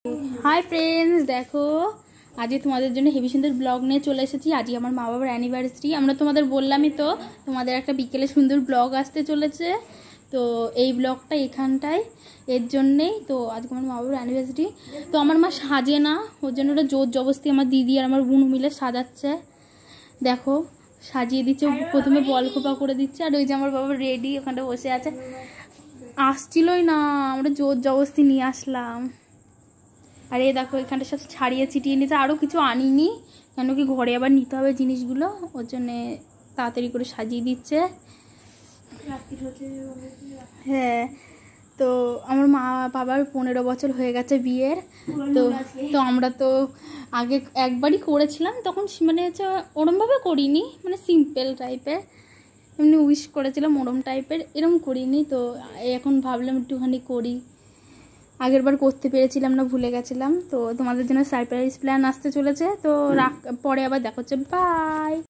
Hi friends देखो आज तुम्हारे जন্য हेवी सुंदर ब्लग নিয়ে চলে এসেছি। আজই আমার মা বাবার অ্যানিভার্সারি। আমরা তোমাদের বললামই তো তোমাদের একটা বিকেলে সুন্দর ব্লগ আসতে চলেছে। তো এই ব্লগটা এখানটায় এর জন্যই তো আজকে আমার মা বাবার অ্যানিভার্সারি। তো আমার মা সাজে না, ওর জন্য ওটা জোর জবরদস্তি আমার দিদি আর আমার বোন মিলে সাজাচ্ছে। দেখো সাজিয়ে দিচ্ছে, প্রথমে বল খোপা করে দিচ্ছে আর ওই যে আমার বাবা রেডি ওখানটা বসে আছে। আসছিলই না, আমরা জোর জবরদস্তি নিয়ে আসলাম। আর এই দেখো এখানটা সব ছাড়িয়ে ছিটিয়ে নিতে, আরও কিছু আনিনি কেন কি ঘরে আবার নিতে হবে জিনিসগুলো, ওর জন্যে তাড়াতাড়ি করে সাজিয়ে দিচ্ছে। হ্যাঁ, তো আমার মা বাবার 15 বছর হয়ে গেছে বিয়ের। তো আমরা তো আগে একবারই করেছিলাম, তখন মানে হচ্ছে ওরমভাবে করিনি, মানে সিম্পল টাইপের এমনি উইশ করেছিলাম ওরম টাইপের, এরম করিনি। তো এখন ভাবলাম একটুখানি করি, আগের বার করতে পেরেছিলাম না, ভুলে গেছিলাম। তো তোমাদের জন্য সারপ্রাইজ প্ল্যান আসতে চলেছে, তো পরে আবার দেখা হচ্ছে। বাই।